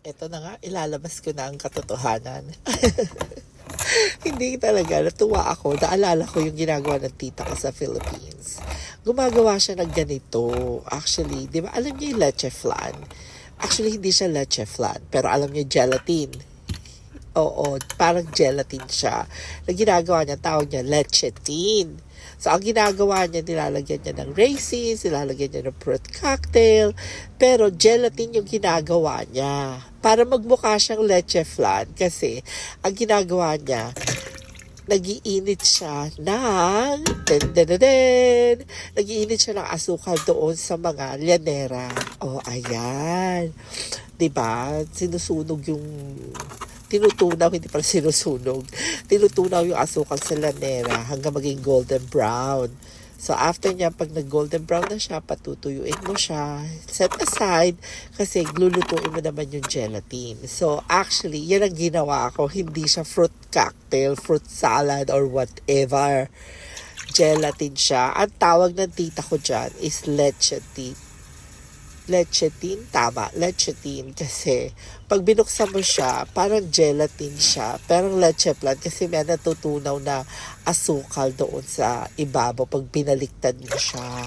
Eto na nga, ilalabas ko na ang katotohanan. Hindi talaga, natuwa ako. Naalala ko yung ginagawa ng tita ko sa Philippines. Gumagawa siya ng ganito. Actually, di ba, alam niyo yung leche flan? Actually, hindi siya leche flan, pero alam niyo gelatin. Oo, parang gelatin siya. Na ginagawa niya, tawag niya leche-tin. So, ang ginagawa niya, nilalagyan niya ng raisins, nilalagyan niya ng fruit cocktail, pero gelatin yung ginagawa niya. Para magmukha siyang leche flan kasi ang ginagawa niya, nag-iinit siya ng nag-iinit siya ng asukal doon sa mga llanera. Oh, ayan. 'Di ba? Sinusunog yung tinutunaw, hindi pala sinusunog. Tinutunaw yung asukal sa lanera hanggang maging golden brown. So, after niya, pag nag-golden brown na siya, patutuyuin mo siya. Set aside, kasi lulutuin mo naman yung gelatin. So, actually, yan ang ginawa ko. Hindi siya fruit cocktail, fruit salad, or whatever. Gelatin siya. Ang tawag ng tita ko dyan is leche-tin. Leche-tin? Tama, leche-tin. Kasi, pag binuksan mo siya, parang gelatin siya. Parang leche flan kasi may natutunaw na asukal doon sa ibabaw pag binaliktad mo siya.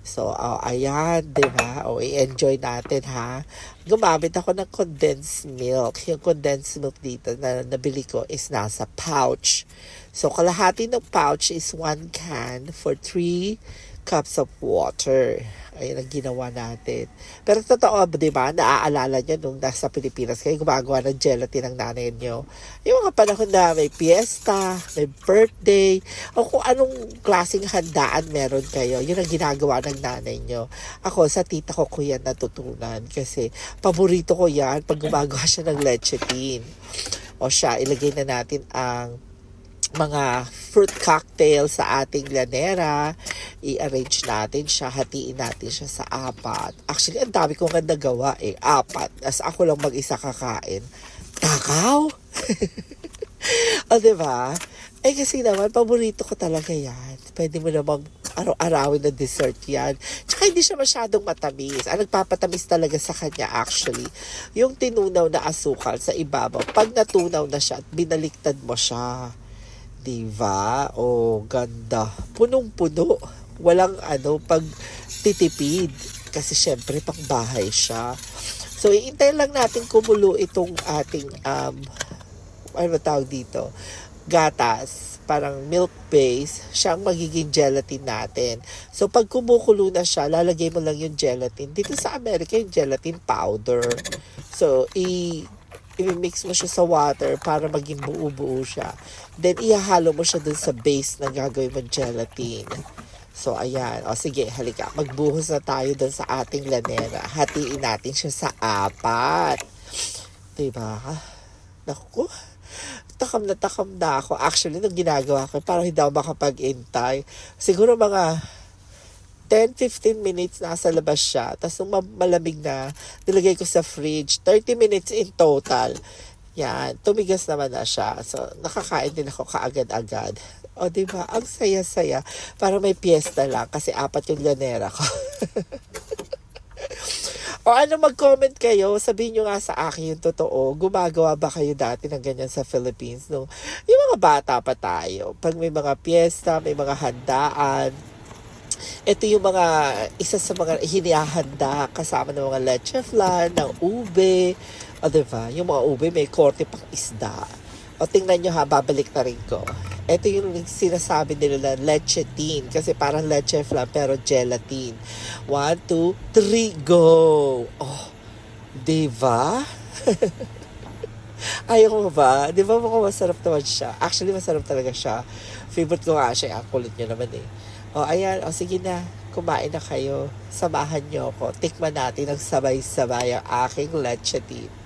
So, ayan, diba? I-enjoy natin, ha? Gumamit ako ng condensed milk. Yung condensed milk dito na nabili ko is nasa pouch. So, kalahati ng pouch is 1 can for 3 cups of water. Ayun ang ginawa natin. Pero totoo, di ba, naaalala nyo nung nasa Pilipinas kayo, gumagawa ng gelatin ng nanay nyo. Yung mga panahon na may fiesta, may birthday, o kung anong klaseng handaan meron kayo, yun ang ginagawa ng nanay nyo. Ako, sa tita ko yan natutunan kasi paborito ko yan pag gumagawa siya ng leche-tin. O siya, ilagay na natin ang mga fruit cocktail sa ating lanera, i-arrange natin siya, hatiin natin siya sa 4. Actually, ang dami kong ganda gawa 4. As ako lang mag-isa kakain. Takaw! O, diba? Kasi naman, paborito ko talaga yan. Pwede mo namang araw-arawin na dessert yan. Tsaka hindi siya masyadong matamis. Ang nagpapatamis talaga sa kanya actually, yung tinunaw na asukal sa ibabaw. Pag natunaw na siya at binaliktad mo siya, diba? Oh, ganda. Punong-puno. Walang pag titipid. Kasi syempre, pang bahay siya. So, iintay lang natin kumulo itong ating, ano tawag dito? Gatas. Parang milk base. Siyang magiging gelatin natin. So, pag kumukulo na siya, lalagay mo lang yung gelatin. Dito sa Amerika, yung gelatin powder. So, i-mix mo siya sa water para maging buo-buo siya. Then, ihahalo mo siya dun sa base na gagawin mo gelatin. So, ayan. O, sige, halika. Magbuhos na tayo dun sa ating lanera. Hatiin natin siya sa 4. Diba? Naku, takam na ako. Actually, nung ginagawa ko, parang hindi ako makapag-intay. Siguro mga 10-15 minutes nasa labas siya. Tapos nung malamig na, nilagay ko sa fridge. 30 minutes in total. Yan. Tumigas naman na siya. So, nakakain din ako kaagad-agad. O, diba? Ang saya-saya. Para may piyesta lang. Kasi 4 yung lanera ko. O mag-comment kayo. Sabihin nyo nga sa akin yung totoo. Gumagawa ba kayo dati ng ganyan sa Philippines? No? Yung mga bata pa tayo. Pag may mga piyesta, may mga handaan, ito yung isa sa mga hinihahanda kasama ng mga leche flan, ng ube. O, diba? Yung mga ube may korte pang isda. O, tingnan nyo ha, babalik na rin ko. Ito yung sinasabi nila na leche-tin. Kasi parang leche flan pero gelatin. 1, 2, 3, go! Oh, diba? Ayaw mo ba? Di ba mukhang masarap naman siya? Actually, masarap talaga siya. Favorite ko nga siya. Ang kulit nyo naman eh. O, ayan. O, sige na. Kumain na kayo. Samahan nyo ako. Tikman natin ang sabay-sabay ang aking leche-tin.